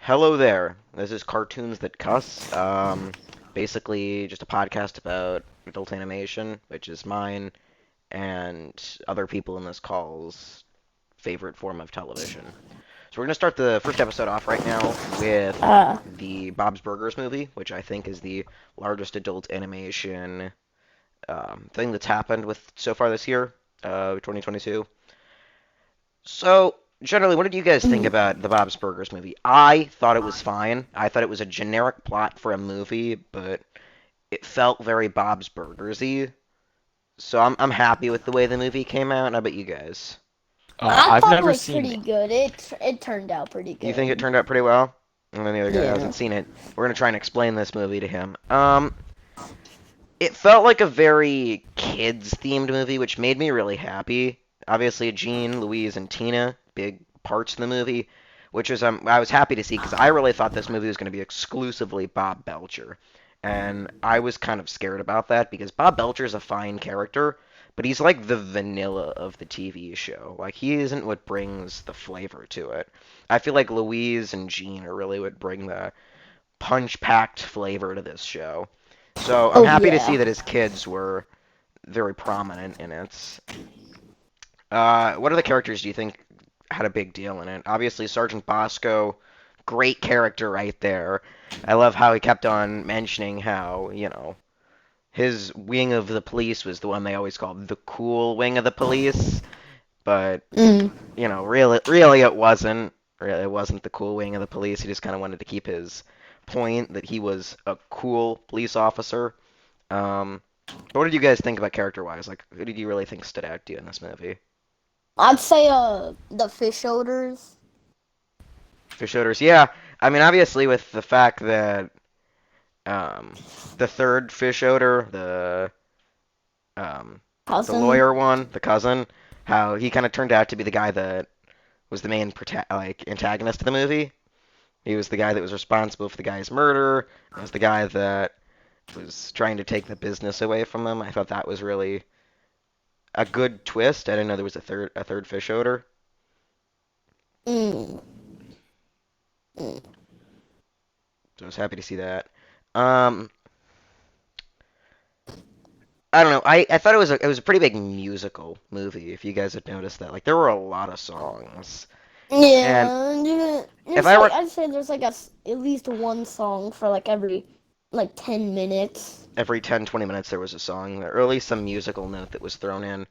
Hello there. This is Cartoons That Cuss. Basically just a podcast about adult animation, which is mine and other people in this call's favorite form of television. So we're gonna start the first episode off right now with Uh, the Bob's Burgers movie, which I think is the largest adult animation thing that's happened with so far this year, 2022. So, generally, what did you guys think mm, about the Bob's Burgers movie? I thought it was fine. I thought it was a generic plot for a movie, but it felt very Bob's Burgersy. So I'm happy with the way the movie came out. How about you guys? I I've thought it never was seen pretty it. good. It turned out pretty You think it good. turned out pretty well? And then the other guy Yeah. hasn't seen it. We're gonna try and explain this movie to him. It felt like a very kids-themed movie, which made me really happy. Obviously, Gene, Louise, and Tina, big parts in the movie, which was I was happy to see because I really thought this movie was going to be exclusively Bob Belcher, and I was kind of scared about that because Bob Belcher is a fine character, but he's like the vanilla of the TV show. Like he isn't what brings the flavor to it. I feel like Louise and Gene are really what bring the punch-packed flavor to this show. So I'm Oh happy to see yeah. that his kids were very prominent in it. What other characters do you think had a big deal in it? Obviously, Sergeant Bosco, great character right there. I love how he kept on mentioning how, his wing of the police was the one they always called the cool wing of the police, but Mm. really it wasn't. Really, it wasn't the cool wing of the police. He just kind of wanted to keep his point that he was a cool police officer. Um, but what did you guys think about character-wise? Like, who did you really think stood out to you in this movie? I'd say the fish odors. Fish odors, yeah. I mean, obviously, with the fact that um, the third fish odor, um, the Cousin. lawyer one, the cousin, how he kind of turned out to be the guy that was the main antagonist of the movie. He was the guy that was responsible for the guy's murder. He was the guy that was trying to take the business away from him. I thought that was really a good twist. I didn't know there was a third fish odor. Mm. Mm. So I was happy to see that. Um, I don't know. I thought it was a pretty big musical movie. If you guys had noticed that, like there were a lot of songs, and Yeah. if There's I like were I'd say there's like at least one song for like every like 10 minutes. every 10, 20 minutes there was a song, or at least some musical note that was thrown in.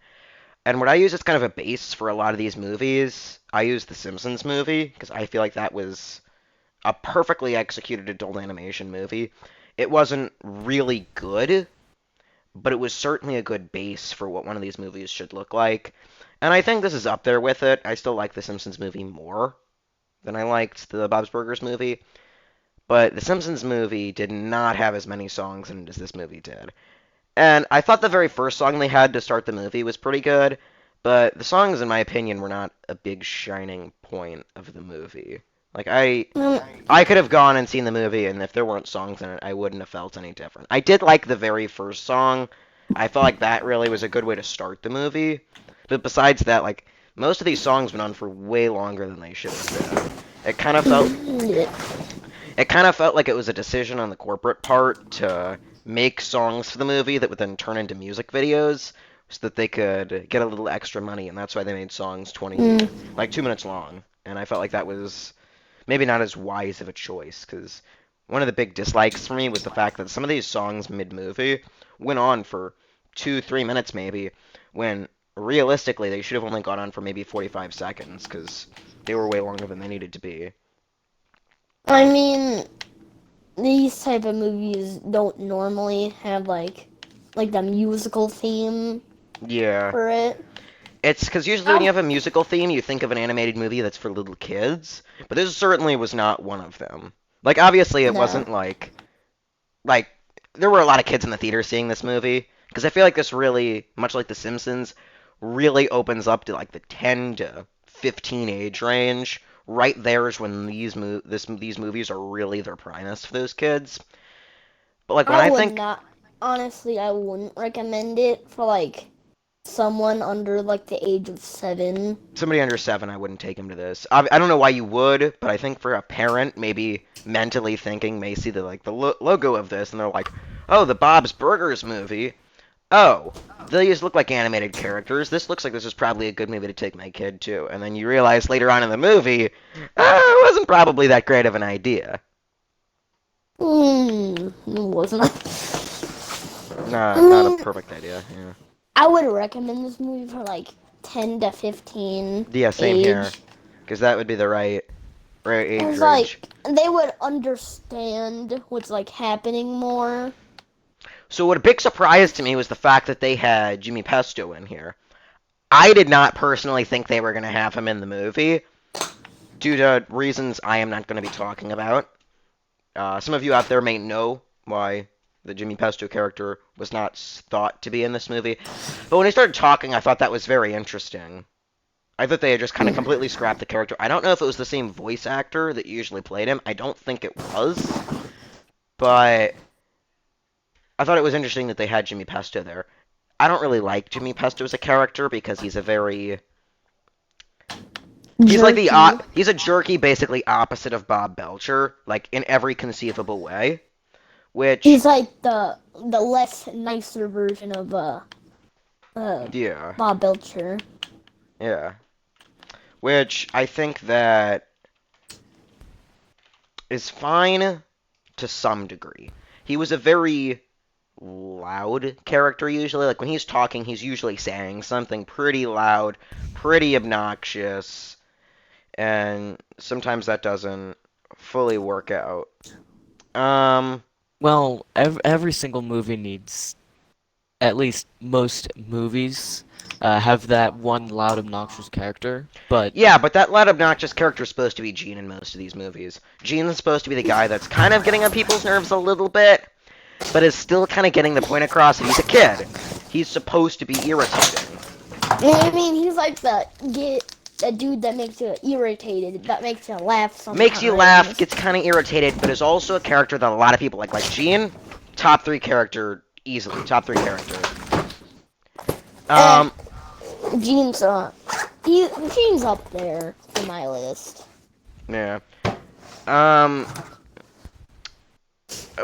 And what I use as kind of a base for a lot of these movies, I use the Simpsons movie because I feel like that was a perfectly executed adult animation movie. It wasn't really good, but it was certainly a good base for what one of these movies should look like. And I think this is up there with it. I still like the Simpsons movie more than I liked the Bob's Burgers movie, but the Simpsons movie did not have as many songs in it as this movie did. And I thought the very first song they had to start the movie was pretty good, but the songs, in my opinion, were not a big shining point of the movie. Like Um, I could have gone and seen the movie, and if there weren't songs in it, I wouldn't have felt any different. I did like the very first song. I felt like that really was a good way to start the movie. But besides that, like most of these songs went on for way longer than they should have been. It kind of felt it kind of felt like it was a decision on the corporate part to make songs for the movie that would then turn into music videos so that they could get a little extra money, and that's why they made songs mm. like 2 minutes long. And I felt like that was maybe not as wise of a choice because one of the big dislikes for me was the fact that some of these songs mid-movie went on for 2, 3 minutes maybe, when realistically they should have only gone on for maybe 45 seconds because they were way longer than they needed to be. I mean, these type of movies don't normally have like the musical theme Yeah. for it. It's because usually when you Um, have a musical theme, you think of an animated movie that's for little kids, but this certainly was not one of them. Like, obviously, it no. wasn't like there were a lot of kids in the theater seeing this movie because I feel like this really, much like The Simpsons, really opens up to like the 10 to 15 age range. Right there is when these movies are really their primest for those kids. But like when I I would think, not honestly I wouldn't recommend it for like someone under like the age of 7. Somebody under 7, I wouldn't take him to this. I don't know why you would, but I think for a parent, maybe mentally thinking, may see the logo of this, and they're like, oh, the Bob's Burgers movie. Oh, these look like animated characters. This looks like this is probably a good movie to take my kid to. And then you realize later on in the movie, it wasn't probably that great of an idea. Wasn't I? I Not a mean, perfect idea. Yeah. I would recommend this movie for like 10 to 15 Yeah, same here. age. Because that would be the right age It's range. like they would understand what's like happening more. So what a big surprise to me was the fact that they had Jimmy Pesto in here. I did not personally think they were going to have him in the movie due to reasons I am not going to be talking about. Some of you out there may know why the Jimmy Pesto character was not thought to be in this movie. But when he started talking, I thought that was very interesting. I thought they had just kind of completely scrapped the character. I don't know if it was the same voice actor that usually played him. I don't think it was. But I thought it was interesting that they had Jimmy Pesto there. I don't really like Jimmy Pesto as a character because he's a very he's like Jerky. he's a jerky basically opposite of Bob Belcher, like in every conceivable way. Which He's like the less nicer version of yeah, Bob Belcher. yeah. Which I think that is fine to some degree. He was a very loud character usually. Like when he's talking, he's usually saying something pretty loud, pretty obnoxious, and sometimes that doesn't fully work out. Um, Well, every single movie needs, at least most movies, have that one loud, obnoxious character. But yeah, but that loud, obnoxious character is supposed to be Gene in most of these movies. Gene is supposed to be the guy that's kind of getting on people's nerves a little bit, but is still kind of getting the point across that he's a kid. He's supposed to be irritating. I mean, he's like the dude that makes you irritated, that makes you laugh sometimes. Makes you laugh, gets kind of irritated, but is also a character that a lot of people like. Like Gene, top 3 character, easily. Top 3 character. Eh, Um, Gene's Gene's up there on my list. yeah. Um,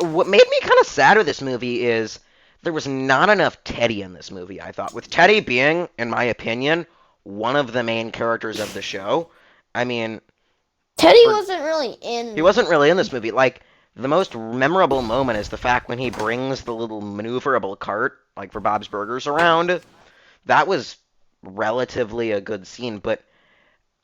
what made me kind of sad with this movie is there was not enough Teddy in this movie, I thought. With Teddy being, in my opinion, one of the main characters of the show. I mean, Teddy for, wasn't really he in. wasn't really in this movie. Like, the most memorable moment is the fact when he brings the little maneuverable cart, like for Bob's Burgers, around. That was relatively a good scene, but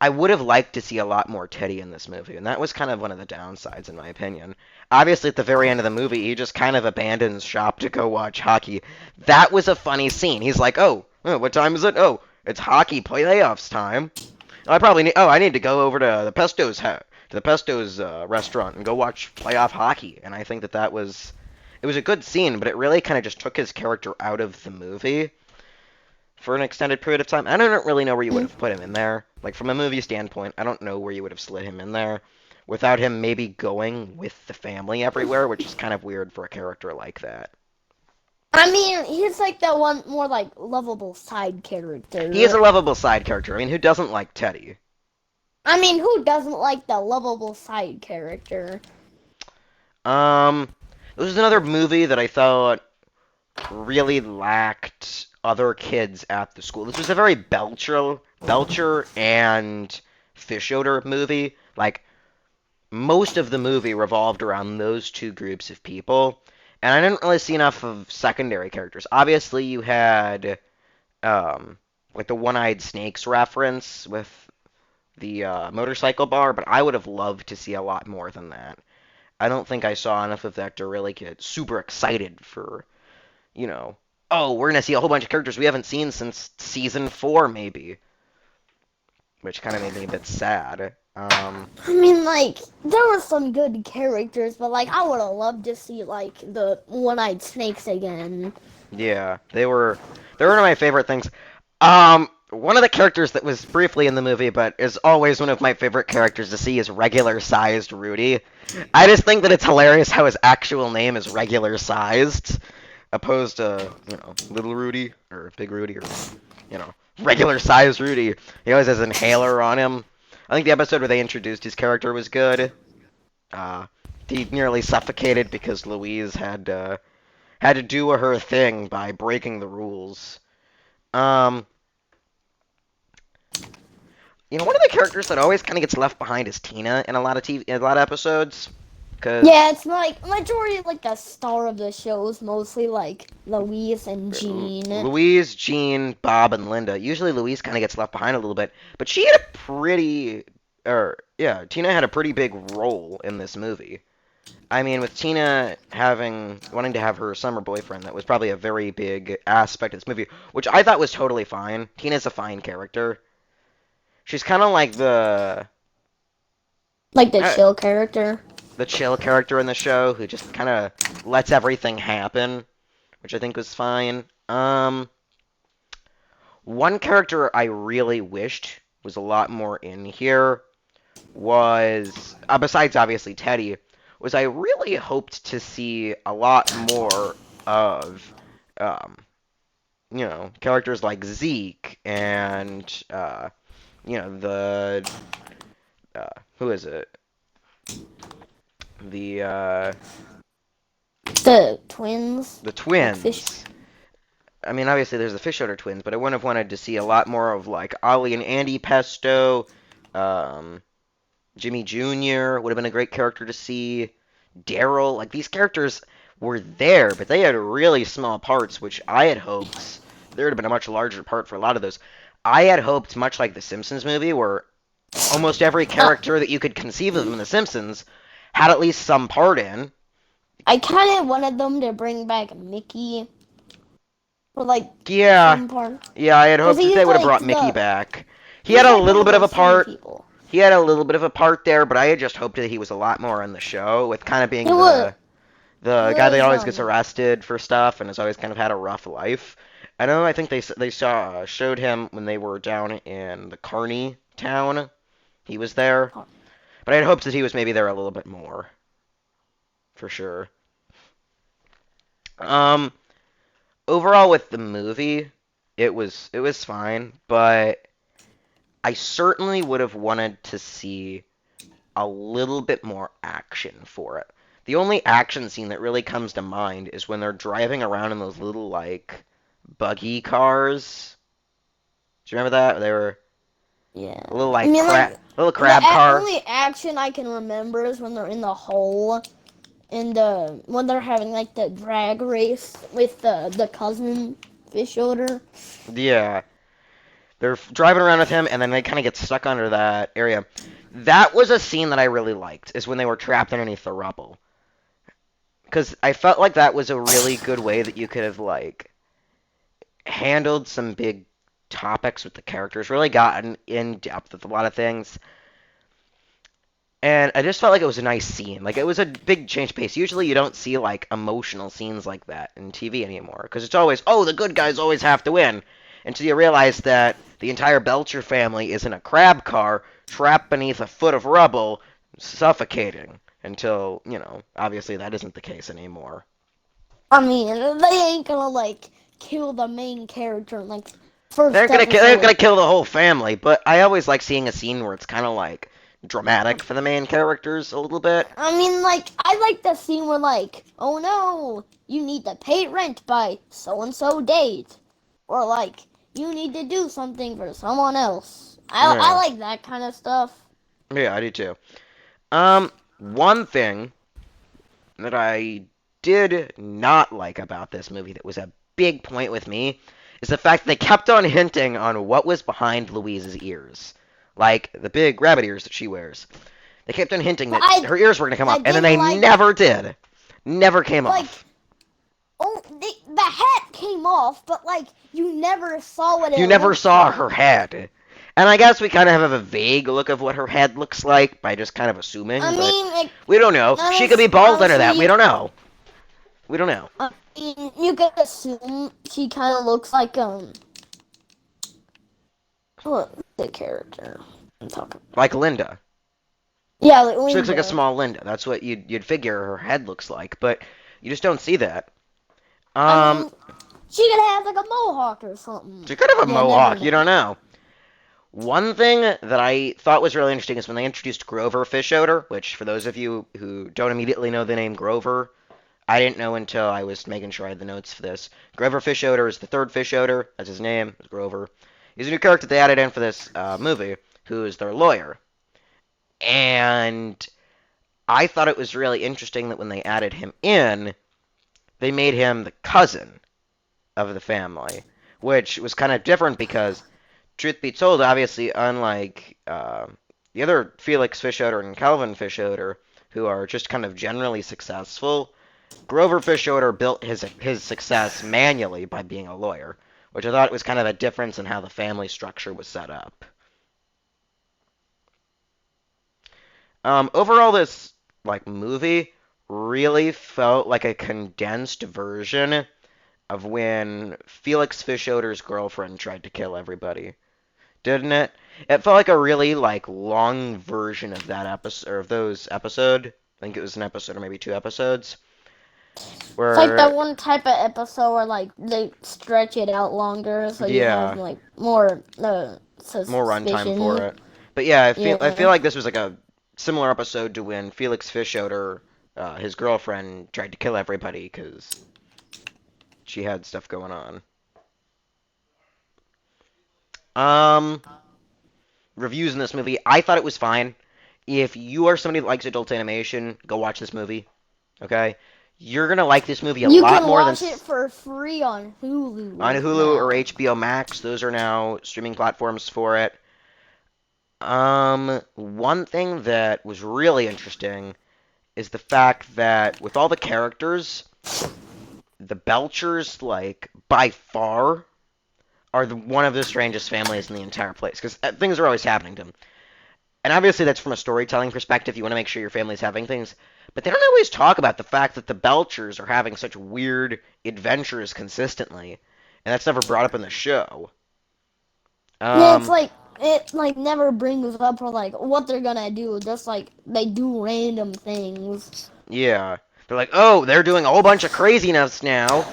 I would have liked to see a lot more Teddy in this movie, and that was kind of one of the downsides, in my opinion. Obviously, at the very end of the movie, he just kind of abandons shop to go watch hockey. That was a funny scene. He's like, "Oh, what time is it? Oh, it's hockey playoffs time. I need to go over to the Pesto's restaurant and go watch playoff hockey." And I think that it was a good scene, but it really kind of just took his character out of the movie for an extended period of time. I don't really know where you would have put him in there. Like, from a movie standpoint, I don't know where you would have slid him in there without him maybe going with the family everywhere, which is kind of weird for a character like that. I mean, he's like that one more like lovable side character. He is a lovable side character. I mean, who doesn't like Teddy? I mean, who doesn't like the lovable side character? Um, this was another movie that I thought really lacked other kids at the school. This was a very Belcher and Fishoder movie. Like, most of the movie revolved around those two groups of people, and I didn't really see enough of secondary characters. Obviously, you had like the one-eyed snakes reference with the motorcycle bar, but I would have loved to see a lot more than that. I don't think I saw enough of that to really get super excited for, oh, we're gonna see a whole bunch of characters we haven't seen since season 4, maybe, which kind of made me a bit sad. I mean, like, there were some good characters, but like, I would have loved to see like the one-eyed snakes again. Yeah, they were one of my favorite things. One of the characters that was briefly in the movie, but is always one of my favorite characters to see, is regular-sized Rudy. I just think that it's hilarious how his actual name is regular-sized, opposed to, Little Rudy, or Big Rudy, or regular size Rudy. He always has an inhaler on him. I think the episode where they introduced his character was good. Uh, he nearly suffocated because Louise had to do her thing by breaking the rules. Um, one of the characters that always kind of gets left behind is Tina in a lot of in a lot of episodes. Yeah, Because it's like majority of like the star of the show is mostly like Louise and Jean. Louise, Jean, Bob, and Linda. Usually Louise kind of gets left behind a little bit, but she had a pretty, or yeah, Tina had a pretty big role in this movie. I mean, with Tina wanting to have her summer boyfriend, that was probably a very big aspect of this movie, which I thought was totally fine. Tina's a fine character. She's kind of like Like the uh, chill character. the chill character in the show who just kind of lets everything happen, which I think was fine. One character I really wished was a lot more in here was, besides obviously Teddy, was I really hoped to see a lot more of, um, characters like Zeke and, the, who is it? The, The twins. the Like fish. twins. I mean, obviously there's the fish odor twins, but I would have wanted to see a lot more of like Ollie and Andy Pesto, um, Jimmy Jr. would have been a great character to see. Daryl, like these characters were there, but they had really small parts, which I had hoped there would have been a much larger part for a lot of those. I had hoped, much like the Simpsons movie, where almost every Uh, character that you could conceive of in the Simpsons had at least some part in. I kind of wanted them to bring back Mickey for like Yeah, some part, yeah, I had cause hoped that they he's would have like brought Mickey back. He had he's a like one little of bit of a those funny part. people. He had a little bit of a part there, but I had just hoped that he was a lot more in the show, with kind of It being was the guy that was always gets arrested for stuff and has always kind of had a rough life. I know. I think they showed him when they were down in the Kearney town. He was there, but I had hoped that he was maybe there a little bit more, for sure. Um, Overall with the movie, it was fine, but I certainly would have wanted to see a little bit more action for it. The only action scene that really comes to mind is when they're driving around in those little like buggy cars. Do you remember that? They were Yeah. a little I like mean, like crab car. only action I can remember is when they're in the hole and when they're having like the drag race with the cousin fish odor. Yeah, they're driving around with him, and then they kind of get stuck under that area. That was a scene that I really liked. Is when they were trapped underneath the rubble, because I felt like that was a really good way that you could have like handled some big topics with the characters, really gotten in depth with a lot of things. And I just felt like it was a nice scene. Like it was a big change of pace. Usually you don't see like emotional scenes like that in TV anymore because it's always, oh, the good guys always have to win. Until you realize that the entire Belcher family is in a crab car trapped beneath a foot of rubble, suffocating. Until, obviously that isn't the case anymore. I mean, they ain't gonna like kill the main character in like first They're gonna episode. kill the whole family, but I always like seeing a scene where it's kind of like dramatic for the main characters a little bit. I mean, like I like the scene where like, oh no, you need to pay rent by so and so date, or like you need to do something for someone else. I Yeah, like that kind of stuff. yeah, I do too. One thing that I did not like about this movie that was a big point with me is the fact that they kept on hinting on what was behind Louise's ears. Like the big rabbit ears that she wears. They kept on hinting But that her ears were going to come I off, and then didn't they like never did. Never came like off. oh the hat came off, but like you never saw what You it never looked saw her like. head. And I guess we kind of have a vague look of what her head looks like by just kind of I assuming, but mean, like we don't know. She could be bald under that. honestly, We don't know. We don't know. I mean, you could assume she kind of looks like what the character I'm talking about. Like Linda. Yeah, like She looks like a Linda. small Linda. That's what you'd figure her head looks like, but you just don't see that. I Um, mean, She could have like a mohawk or something. She could have a You'll never mohawk. You know. don't know. One thing that I thought was really interesting is when they introduced Grover Fishoder, which for those of you who don't immediately know the name Grover, I didn't know until I was making sure I had the notes for this. Grover Fishoder is the third Fishoder. That's his name. It's Grover. He's a new character they added in for this movie, who is their lawyer. And I thought it was really interesting that when they added him in, they made him the cousin of the family, which was kind of different because, truth be told, obviously, unlike the other Felix Fischoeder and Calvin Fischoeder, who are just kind of generally successful, Grover Fischoeder built his success manually by being a lawyer, which I thought was kind of a difference in how the family structure was set up. Overall, this like movie really felt like a condensed version of when Felix Fischoeder's girlfriend tried to kill everybody, didn't it? It felt like a really like long version of that episode or of those episode. I think it was an episode or maybe two episodes It's like that where one type of episode where like they stretch it out longer, so you have yeah, like more more runtime for suspicion. it. But yeah, I feel Yeah. like this was like a similar episode to when Felix Fischoeder, his girlfriend, tried to kill everybody because she had stuff going on. Um, Reviews in this movie, I thought it was fine. If you are somebody that likes adult animation, go watch this movie. Okay, you're gonna like this movie a You lot can more than watch it for free on on Hulu Hulu or now. HBO Max. Those are now streaming platforms for it. One thing that was really interesting is the fact that with all the characters, the Belchers, like, by far, are one of the strangest families in the entire place. Because things are always happening to them. And obviously that's from a storytelling perspective. You want to make sure your family's having things. But they don't always talk about the fact that the Belchers are having such weird adventures consistently. And that's never brought up in the show. Yeah, it's Um, like it like never brings up or like what they're gonna do. Just like they do random things. yeah. They're like, oh, they're doing a whole bunch of craziness now.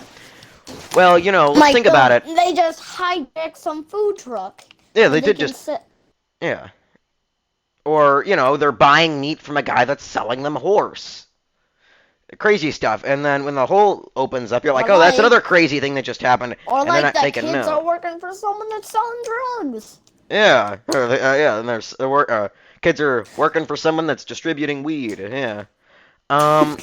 Well, let's Like think about it. they just hijack some food truck Yeah, they and they did can just, sit. yeah. Or, they're buying meat from a guy that's selling them horse. Crazy stuff. And then when the hole opens up, you're Or like, oh, that's like another crazy thing that just happened. or And they're like not the taking kids note. are working for someone that's selling drugs. Yeah. Yeah, and kids are working for someone that's distributing weed. Yeah. Um,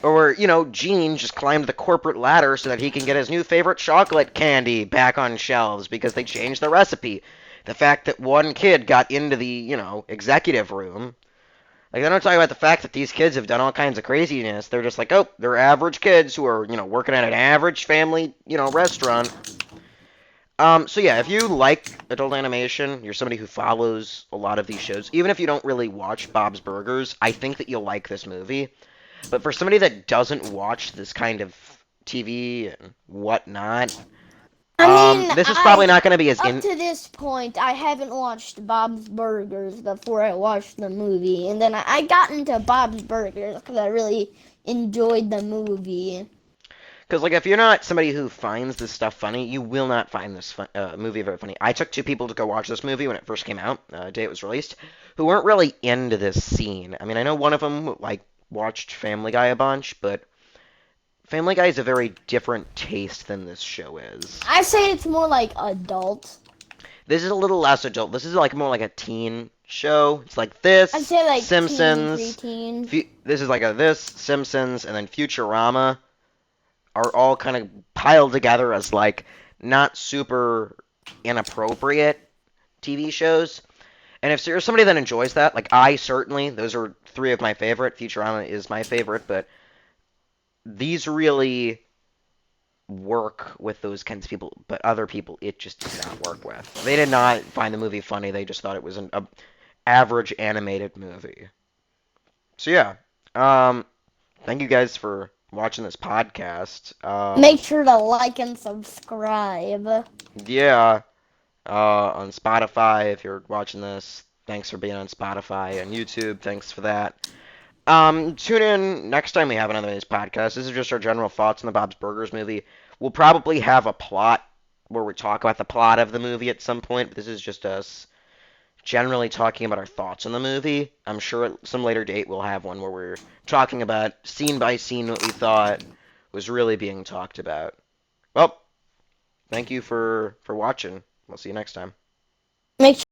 or, Gene just climbed the corporate ladder so that he can get his new favorite chocolate candy back on shelves because they changed the recipe. The fact that one kid got into the, executive room. Like, they don't talk about the fact that these kids have done all kinds of craziness. They're just like, oh, they're average kids who are, working at an average family, restaurant. So yeah, if you like adult animation, you're somebody who follows a lot of these shows, even if you don't really watch Bob's Burgers, I think that you'll like this movie. But for somebody that doesn't watch this kind of TV and whatnot, I mean, this is probably I not going to be as up in. to this point I haven't watched Bob's Burgers before I watched the movie, and then I got into Bob's Burgers because I really enjoyed the movie. Because, like, if you're not somebody who finds this stuff funny, you will not find this movie very funny. I took two people to go watch this movie when it first came out, the day it was released, who weren't really into this scene. I mean, I know one of them, like, watched Family Guy a bunch, but Family Guy is a very different taste than this show is. I say it's more like adult. This is a little less adult. This is, like, more like a teen show. It's like this, I'd say like teen, Simpsons, preteen. this is like a this, Simpsons, and then Futurama are all kind of piled together as like not super inappropriate TV shows. And if you're somebody that enjoys that, like I certainly, those are three of my favorite. Futurama is my favorite, but these really work with those kinds of people, but other people it just did not work with. They did not find the movie funny. They just thought it was an average animated movie. So yeah, thank you guys for watching this podcast. Make sure to like and subscribe. Yeah, on Spotify if you're watching this. Thanks for being on Spotify and YouTube. Thanks for that. Tune in next time we have another of these podcasts. This is just our general thoughts on the Bob's Burgers movie. We'll probably have a plot where we talk about the plot of the movie at some point, but this is just us generally talking about our thoughts on the movie. I'm sure at some later date we'll have one where we're talking about scene by scene what we thought was really being talked about. Well, thank you for watching. We'll see you next time. Make